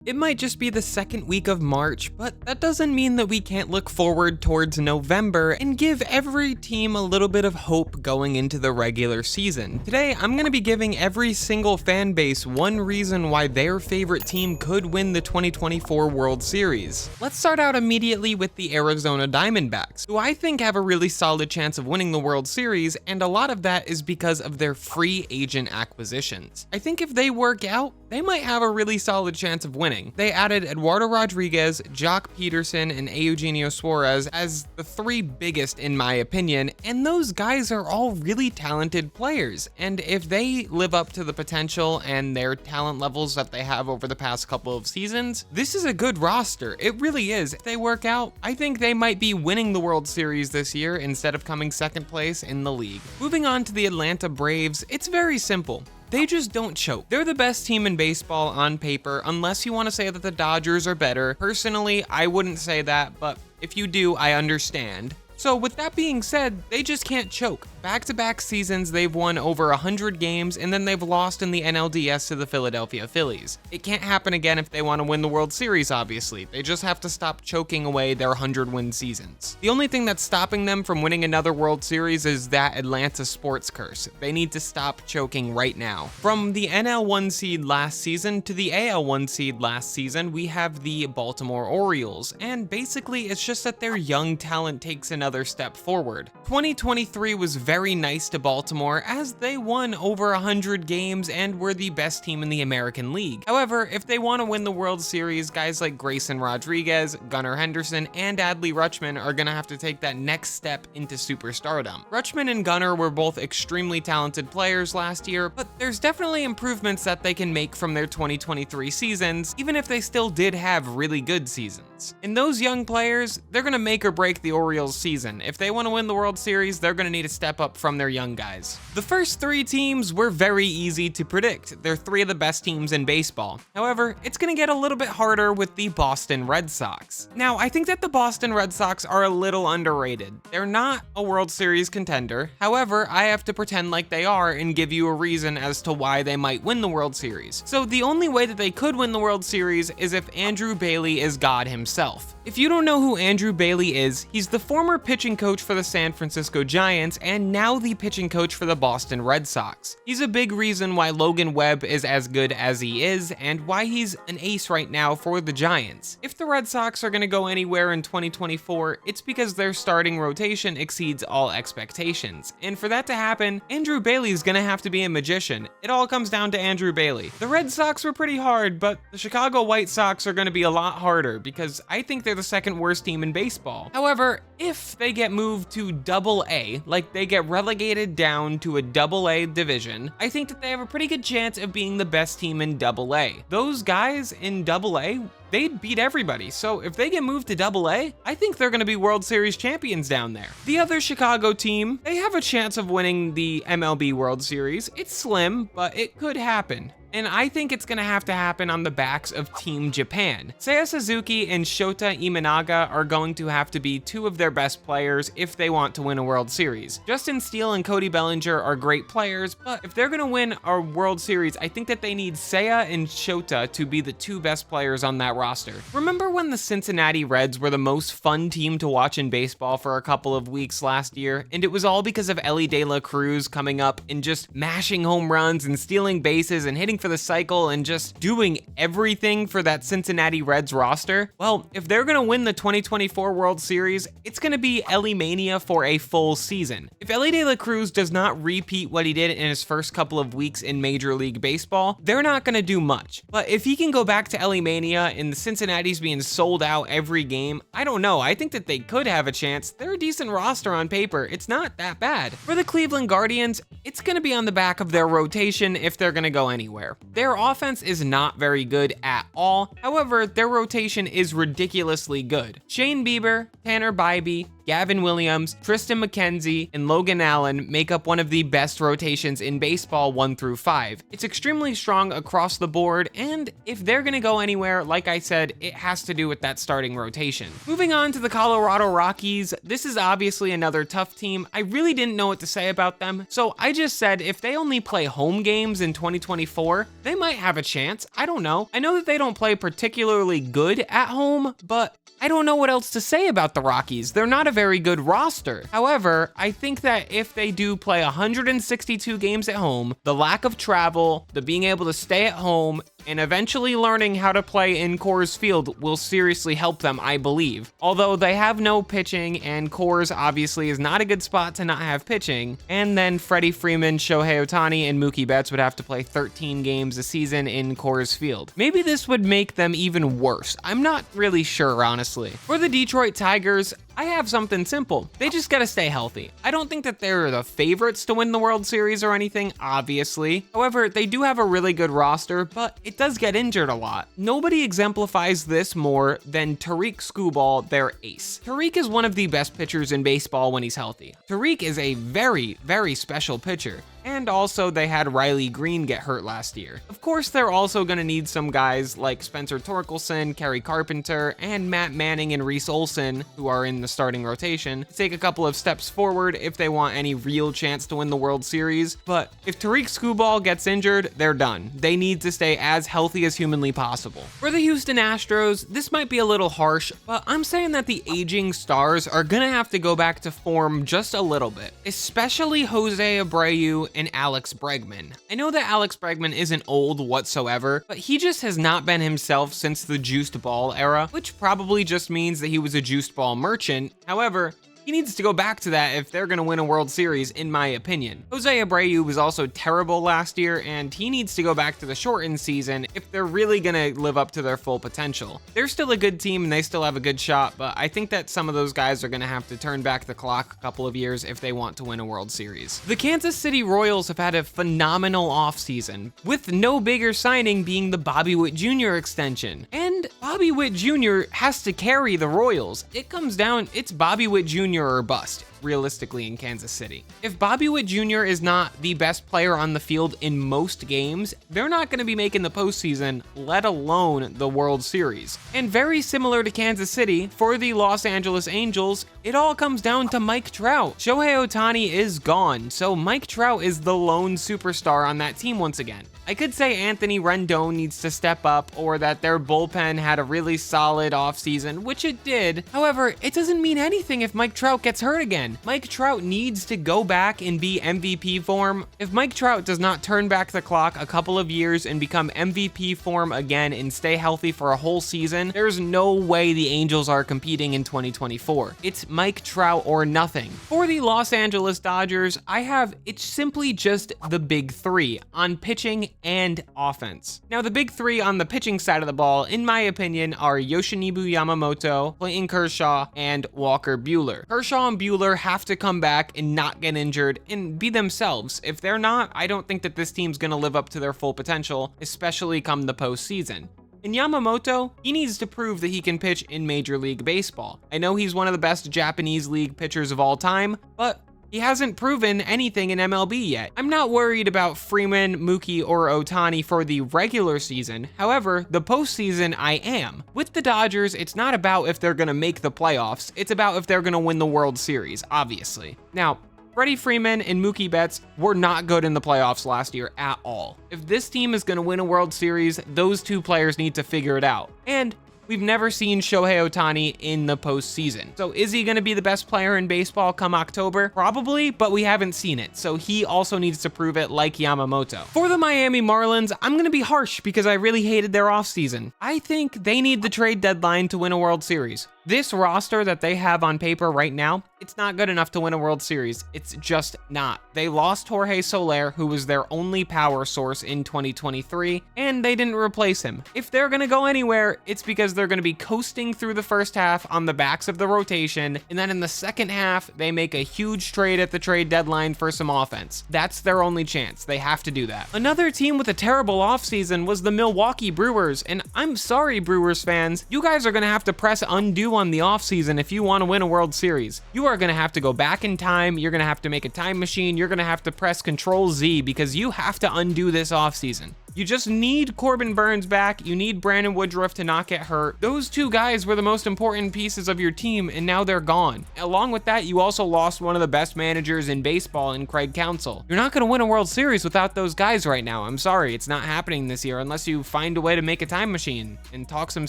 It might just be the second week of March, but that doesn't mean that we can't look forward towards November and give every team a little bit of hope going into the regular season. Today, I'm going to be giving every single fan base one reason why their favorite team could win the 2024 World Series. Let's start out immediately with the Arizona Diamondbacks, who I think have a really solid chance of winning the World Series, and a lot of that is because of their free agent acquisitions. I think if they work out, they might have a really solid chance of winning. They added Eduardo Rodriguez, Jock Peterson, and Eugenio Suarez as the three biggest in my opinion, and those guys are all really talented players. And if they live up to the potential and their talent levels that they have over the past couple of seasons, this is a good roster. It really is. If they work out, I think they might be winning the World Series this year instead of coming second place in the league. Moving on to the Atlanta Braves, it's very simple. They just don't choke. They're the best team in baseball on paper, unless you want to say that the Dodgers are better. Personally, I wouldn't say that, but if you do, I understand. So with that being said, they just can't choke. Back-to-back seasons, they've won over 100 games, and then they've lost in the NLDS to the Philadelphia Phillies. It can't happen again if they want to win the World Series, obviously. They just have to stop choking away their 100-win seasons. The only thing that's stopping them from winning another World Series is that Atlanta sports curse. They need to stop choking right now. From the NL 1 seed last season to the AL 1 seed last season, we have the Baltimore Orioles, and basically it's just that their young talent takes another step forward. 2023 was very nice to Baltimore as they won over 100 games and were the best team in the American League. However, if they want to win the World Series, guys like Grayson Rodriguez, Gunnar Henderson, and Adley Rutschman are going to have to take that next step into superstardom. Rutschman and Gunnar were both extremely talented players last year, but there's definitely improvements that they can make from their 2023 seasons, even if they still did have really good seasons. And those young players, they're going to make or break the Orioles season. If they want to win the World Series, they're going to need to step up from their young guys. The first three teams were very easy to predict. They're three of the best teams in baseball. However, it's going to get a little bit harder with the Boston Red Sox. Now, I think that the Boston Red Sox are a little underrated. They're not a World Series contender. However, I have to pretend like they are and give you a reason as to why they might win the World Series. So the only way that they could win the World Series is if Andrew Bailey is God himself. If you don't know who Andrew Bailey is, he's the former pitching coach for the San Francisco Giants and now the pitching coach for the Boston Red Sox. He's a big reason why Logan Webb is as good as he is and why he's an ace right now for the Giants. If the Red Sox are going to go anywhere in 2024, it's because their starting rotation exceeds all expectations. And for that to happen, Andrew Bailey is going to have to be a magician. It all comes down to Andrew Bailey. The Red Sox were pretty hard, but the Chicago White Sox are going to be a lot harder because I think they're the second worst team in baseball. However, if they get moved to Double-A, like they get relegated down to a Double-A division, I think that they have a pretty good chance of being the best team in Double-A. Those guys in Double-A, they'd beat everybody. So if they get moved to Double-A, I think they're going to be World Series champions down there. The other Chicago team, they have a chance of winning the MLB World Series. It's slim, but it could happen. And I think it's going to happen on the backs of Team Japan. Seiya Suzuki and Shota Imanaga are going to have to be two of their best players if they want to win a World Series. Justin Steele and Cody Bellinger are great players, but if they're going to win a World Series, I think that they need Seiya and Shota to be the two best players on that roster. Remember when the Cincinnati Reds were the most fun team to watch in baseball for a couple of weeks last year? And it was all because of Elly De La Cruz coming up and just mashing home runs and stealing bases and hitting for the cycle and just doing everything for that Cincinnati Reds roster. Well, if they're going to win the 2024 World Series, it's going to be Elly Mania for a full season. If Elly De La Cruz does not repeat what he did in his first couple of weeks in Major League Baseball, they're not going to do much. But if he can go back to Elly Mania and the Cincinnati's being sold out every game, I don't know. I think that they could have a chance. They're a decent roster on paper. It's not that bad. For the Cleveland Guardians, it's going to be on the back of their rotation if they're going to go anywhere. Their offense is not very good at all. However, their rotation is ridiculously good. Shane Bieber, Tanner Bybee, Gavin Williams, Tristan McKenzie, and Logan Allen make up one of the best rotations in baseball 1 through 5. It's extremely strong across the board, and if they're gonna go anywhere, like I said, it has to do with that starting rotation. Moving on to the Colorado Rockies, this is obviously another tough team. I really didn't know what to say about them, so I just said if they only play home games in 2024, they might have a chance. I don't know. I know that they don't play particularly good at home, but I don't know what else to say about the Rockies. They're not a very good roster. However, I think that if they do play 162 games at home, the lack of travel, the being able to stay at home, and eventually learning how to play in Coors Field will seriously help them, I believe. Although they have no pitching, and Coors obviously is not a good spot to not have pitching, and then Freddie Freeman, Shohei Ohtani, and Mookie Betts would have to play 13 games a season in Coors Field. Maybe this would make them even worse. I'm not really sure, honestly. For the Detroit Tigers, I have something simple. They just gotta stay healthy. I don't think that they're the favorites to win the World Series or anything, obviously. However, they do have a really good roster, but it does get injured a lot. Nobody exemplifies this more than Tariq Skubal, their ace. Tariq is one of the best pitchers in baseball when he's healthy. Tariq is a very, very special pitcher. And also, they had Riley Green get hurt last year. Of course, they're also going to need some guys like Spencer Torkelson, Kerry Carpenter, and Matt Manning and Reese Olson, who are in the starting rotation, to take a couple of steps forward if they want any real chance to win the World Series. But if Tariq Skubal gets injured, they're done. They need to stay as healthy as humanly possible. For the Houston Astros, this might be a little harsh, but I'm saying that the aging stars are going to have to go back to form just a little bit, especially Jose Abreu and Alex Bregman. I know that Alex Bregman isn't old whatsoever, but he just has not been himself since the juiced ball era, which probably just means that he was a juiced ball merchant. However, he needs to go back to that if they're going to win a World Series, in my opinion. Jose Abreu was also terrible last year, and he needs to go back to the shortened season if they're really going to live up to their full potential. They're still a good team, and they still have a good shot, but I think that some of those guys are going to have to turn back the clock a couple of years if they want to win a World Series. The Kansas City Royals have had a phenomenal offseason, with no bigger signing being the Bobby Witt Jr. extension. And Bobby Witt Jr. has to carry the Royals. It comes down, it's Bobby Witt Jr. or bust, realistically, in Kansas City. If Bobby Witt Jr. is not the best player on the field in most games, they're not going to be making the postseason, let alone the World Series. And very similar to Kansas City, for the Los Angeles Angels, it all comes down to Mike Trout. Shohei Ohtani is gone, so Mike Trout is the lone superstar on that team once again. I could say Anthony Rendon needs to step up, or that their bullpen had a really solid offseason, which it did. However, it doesn't mean anything if Mike Trout gets hurt again. Mike Trout needs to go back and be MVP form. If Mike Trout does not turn back the clock a couple of years and become MVP form again and stay healthy for a whole season, there's no way the Angels are competing in 2024. It's Mike Trout or nothing. For the Los Angeles Dodgers, it's simply just the big three on pitching and offense. Now, the big three on the pitching side of the ball, in my opinion, are Yoshinobu Yamamoto, Clayton Kershaw, and Walker Buehler. Kershaw and Buehler have to come back and not get injured and be themselves. If they're not, I don't think that this team's going to live up to their full potential, especially come the postseason. And Yamamoto, he needs to prove that he can pitch in Major League Baseball. I know he's one of the best Japanese league pitchers of all time, but he hasn't proven anything in MLB yet. I'm not worried about Freeman, Mookie, or Ohtani for the regular season. However, the postseason, I am. With the Dodgers, it's not about if they're gonna make the playoffs, it's about if they're gonna win the World Series, obviously. Now, Freddie Freeman and Mookie Betts were not good in the playoffs last year at all. If this team is gonna win a World Series, those two players need to figure it out. And we've never seen Shohei Ohtani in the postseason. So is he going to be the best player in baseball come October? Probably, but we haven't seen it. So he also needs to prove it like Yamamoto. For the Miami Marlins, I'm going to be harsh because I really hated their offseason. I think they need the trade deadline to win a World Series. This roster that they have on paper right now, it's not good enough to win a World Series. It's just not. They lost Jorge Soler, who was their only power source in 2023, and they didn't replace him. If they're going to go anywhere, it's because they're going to be coasting through the first half on the backs of the rotation, and then in the second half, they make a huge trade at the trade deadline for some offense. That's their only chance. They have to do that. Another team with a terrible offseason was the Milwaukee Brewers, and I'm sorry, Brewers fans, you guys are going to have to press undo do on the offseason if you want to win a World Series. You are going to have to go back in time, you're going to have to make a time machine, you're going to have to press Control Z because you have to undo this offseason. You just need Corbin Burnes back, you need Brandon Woodruff to not get hurt. Those two guys were the most important pieces of your team, and now they're gone. Along with that, you also lost one of the best managers in baseball in Craig Counsell. You're not going to win a World Series without those guys right now. I'm sorry, it's not happening this year unless you find a way to make a time machine and talk some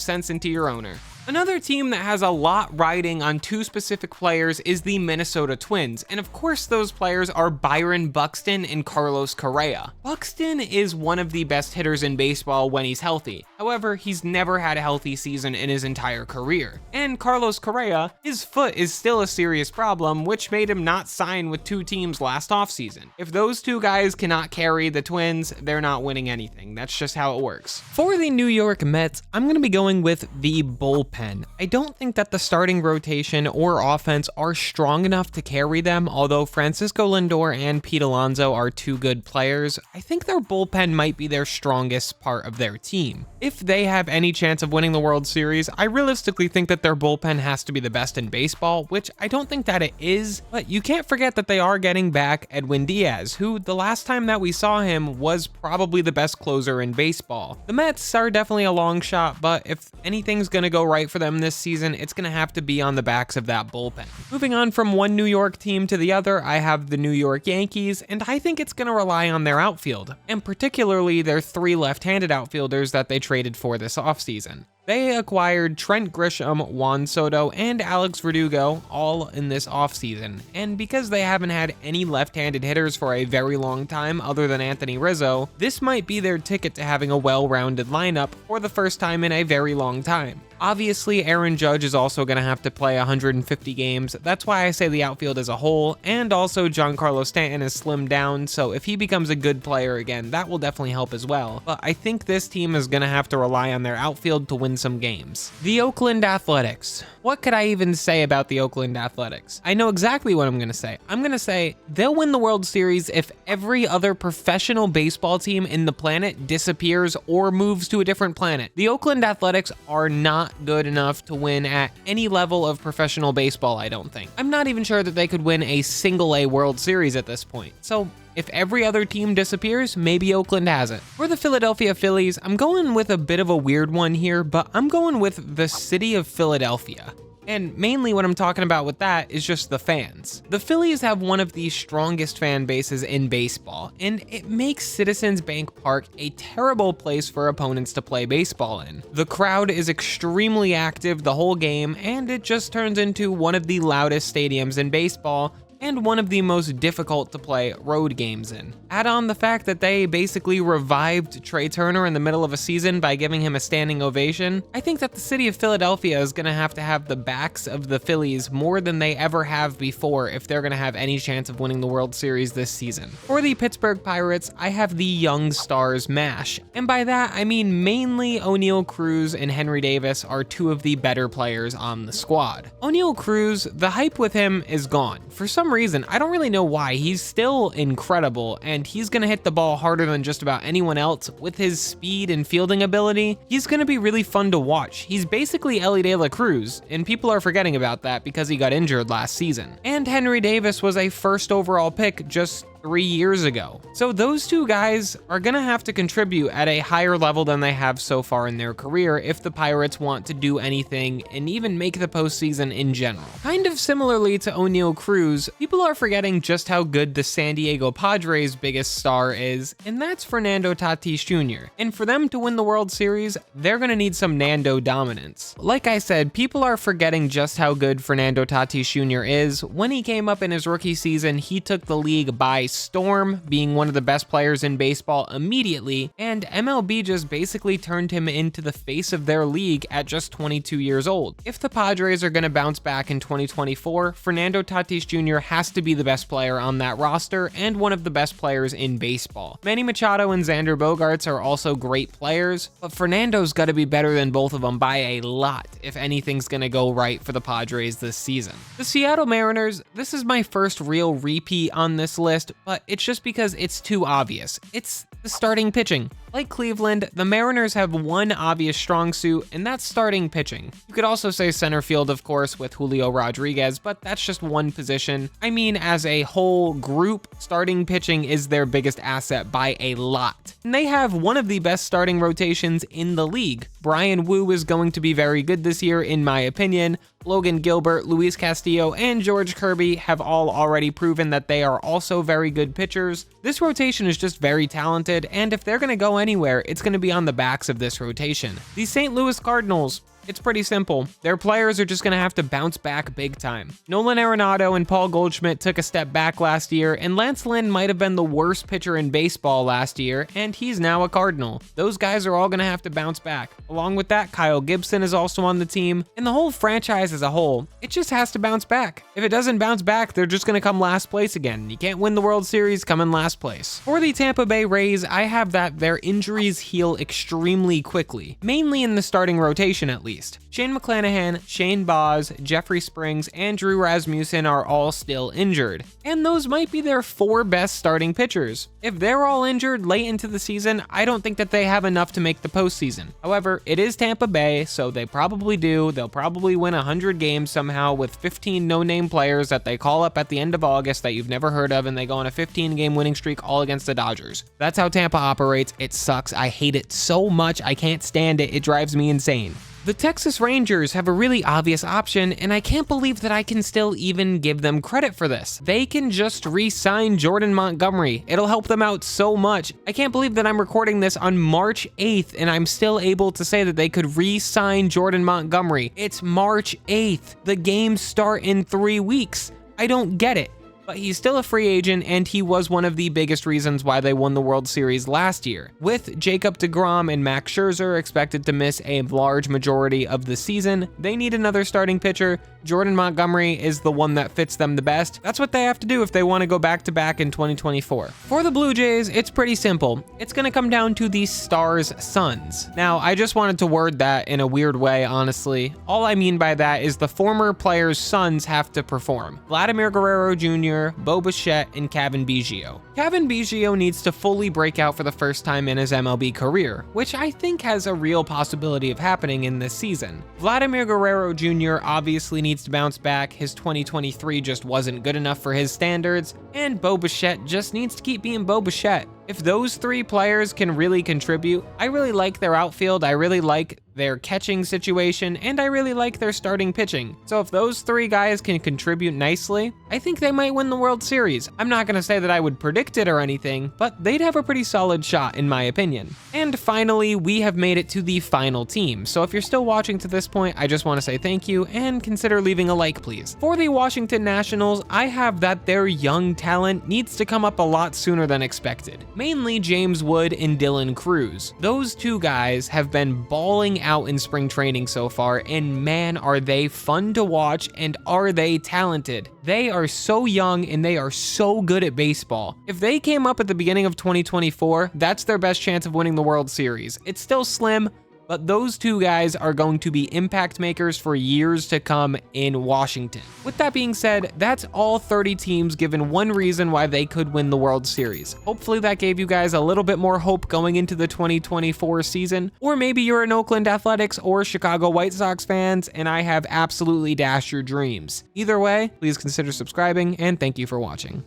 sense into your owner. Another team that has a lot riding on two specific players is the Minnesota Twins, and of course those players are Byron Buxton and Carlos Correa. Buxton is one of the best hitters in baseball when he's healthy. However, he's never had a healthy season in his entire career. And Carlos Correa, his foot is still a serious problem, which made him not sign with two teams last offseason. If those two guys cannot carry the Twins, they're not winning anything. That's just how it works. For the New York Mets, I'm going to be going with the bullpen. I don't think that the starting rotation or offense are strong enough to carry them, although Francisco Lindor and Pete Alonso are two good players. I think their bullpen might be their strongest part of their team. If they have any chance of winning the World Series, I realistically think that their bullpen has to be the best in baseball, which I don't think that it is, but you can't forget that they are getting back Edwin Diaz, who the last time that we saw him was probably the best closer in baseball. The Mets are definitely a long shot, but if anything's gonna go right for them this season, it's gonna have to be on the backs of that bullpen. Moving on from one New York team to the other, I have the New York Yankees, and I think it's gonna rely on their outfield, and particularly their three left-handed outfielders that they traded for this offseason. They acquired Trent Grisham, Juan Soto, and Alex Verdugo all in this offseason, and because they haven't had any left-handed hitters for a very long time other than Anthony Rizzo, this might be their ticket to having a well-rounded lineup for the first time in a very long time. Obviously, Aaron Judge is also going to have to play 150 games. That's why I say the outfield as a whole, and also Giancarlo Stanton is slimmed down, so if he becomes a good player again, that will definitely help as well. But I think this team is going to have to rely on their outfield to win some games. The Oakland Athletics. What could I even say about the Oakland Athletics? I know exactly what I'm going to say. I'm going to say they'll win the World Series if every other professional baseball team in the planet disappears or moves to a different planet. The Oakland Athletics are not good enough to win at any level of professional baseball, I don't think. I'm not even sure that they could win a single A World Series at this point. So if every other team disappears, maybe Oakland has it. For the Philadelphia Phillies, I'm going with a bit of a weird one here, but I'm going with the city of Philadelphia. And mainly what I'm talking about with that is just the fans. The Phillies have one of the strongest fan bases in baseball, and it makes Citizens Bank Park a terrible place for opponents to play baseball in. The crowd is extremely active the whole game, and it just turns into one of the loudest stadiums in baseball, and one of the most difficult to play road games in. Add on the fact that they basically revived Trey Turner in the middle of a season by giving him a standing ovation. I think that the city of Philadelphia is gonna have to have the backs of the Phillies more than they ever have before if they're gonna have any chance of winning the World Series this season. For the Pittsburgh Pirates, I have the Young Stars mash, and by that I mean mainly O'Neal Cruz and Henry Davis are two of the better players on the squad. O'Neal Cruz, the hype with him is gone. For some reason, I don't really know why. He's still incredible, and he's gonna hit the ball harder than just about anyone else. With his speed and fielding ability, he's gonna be really fun to watch. He's basically Elly De La Cruz, and people are forgetting about that because he got injured last season. And Henry Davis was a first overall pick just 3 years ago. So those two guys are gonna have to contribute at a higher level than they have so far in their career if the Pirates want to do anything and even make the postseason in general. Kind of similarly to O'Neal Cruz, people are forgetting just how good the San Diego Padres' biggest star is, and that's Fernando Tatis Jr. And for them to win the World Series, they're gonna need some Nando dominance. Like I said, people are forgetting just how good Fernando Tatis Jr. is. When he came up in his rookie season, he took the league by storm, being one of the best players in baseball immediately, and MLB just basically turned him into the face of their league at just 22 years old. If the Padres are going to bounce back in 2024, Fernando Tatis Jr. has to be the best player on that roster and one of the best players in baseball. Manny Machado and Xander Bogaerts are also great players, but Fernando's got to be better than both of them by a lot if anything's going to go right for the Padres this season. The Seattle Mariners, this is my first real repeat on this list, but it's just because it's too obvious. It's The starting pitching. Like Cleveland, the Mariners have one obvious strong suit, and that's starting pitching. You could also say center field, of course, with Julio Rodriguez, but that's just one position. I mean, as a whole group, starting pitching is their biggest asset by a lot. And they have one of the best starting rotations in the league. Brian Wu is going to be very good this year, in my opinion. Logan Gilbert, Luis Castillo, and George Kirby have all already proven that they are also very good pitchers. This rotation is just very talented, and if they're going to go anywhere, it's going to be on the backs of this rotation. The St. Louis Cardinals. It's pretty simple. Their players are just going to have to bounce back big time. Nolan Arenado and Paul Goldschmidt took a step back last year, and Lance Lynn might have been the worst pitcher in baseball last year, and he's now a Cardinal. Those guys are all going to have to bounce back. Along with that, Kyle Gibson is also on the team, and the whole franchise as a whole, it just has to bounce back. If it doesn't bounce back, they're just going to come last place again. You can't win the World Series, come in last place. For the Tampa Bay Rays, I have that their injuries heal extremely quickly, mainly in the starting rotation at least. Shane McClanahan, Shane Baz, Jeffrey Springs, and Drew Rasmussen are all still injured, and those might be their 4 best starting pitchers. If they're all injured late into the season, I don't think that they have enough to make the postseason. However, it is Tampa Bay, so they probably do. They'll probably win 100 games somehow with 15 no-name players that they call up at the end of August that you've never heard of, and they go on a 15-game winning streak all against the Dodgers. That's how Tampa operates. It sucks. I hate it so much. I can't stand it. It drives me insane. The Texas Rangers have a really obvious option, and I can't believe that I can still even give them credit for this. They can just re-sign Jordan Montgomery. It'll help them out so much. I can't believe that I'm recording this on March 8th, and I'm still able to say that they could re-sign Jordan Montgomery. It's March 8th. The games start in 3 weeks. I don't get it. But he's still a free agent, and he was one of the biggest reasons why they won the World Series last year. With Jacob deGrom and Max Scherzer expected to miss a large majority of the season, they need another starting pitcher. Jordan Montgomery is the one that fits them the best. That's what they have to do if they want to go back-to-back in 2024. For the Blue Jays, it's pretty simple. It's going to come down to the Stars Suns. Now, I just wanted to word that in a weird way, honestly. All I mean by that is the former players' sons have to perform. Vladimir Guerrero Jr., Bo Bichette, and Cavan Biggio. Cavan Biggio needs to fully break out for the first time in his MLB career, which I think has a real possibility of happening in this season. Vladimir Guerrero Jr. obviously needs to bounce back. His 2023 just wasn't good enough for his standards, and Bo Bichette just needs to keep being Bo Bichette. If those 3 players can really contribute, I really like their outfield, I really like their catching situation, and I really like their starting pitching. So if those 3 guys can contribute nicely, I think they might win the World Series. I'm not going to say that I would predict it or anything, but they'd have a pretty solid shot in my opinion. And finally, we have made it to the final team. So if you're still watching to this point, I just want to say thank you and consider leaving a like, please. For the Washington Nationals, I have that their young talent needs to come up a lot sooner than expected. Mainly James Wood and Dylan Cruz. Those 2 guys have been balling out in spring training so far, and man, are they fun to watch and are they talented. They are so young and they are so good at baseball. If they came up at the beginning of 2024, that's their best chance of winning the World Series. It's still slim, but those 2 guys are going to be impact makers for years to come in Washington. With that being said, that's all 30 teams given one reason why they could win the World Series. Hopefully that gave you guys a little bit more hope going into the 2024 season, or maybe you're an Oakland Athletics or Chicago White Sox fans, and I have absolutely dashed your dreams. Either way, please consider subscribing, and thank you for watching.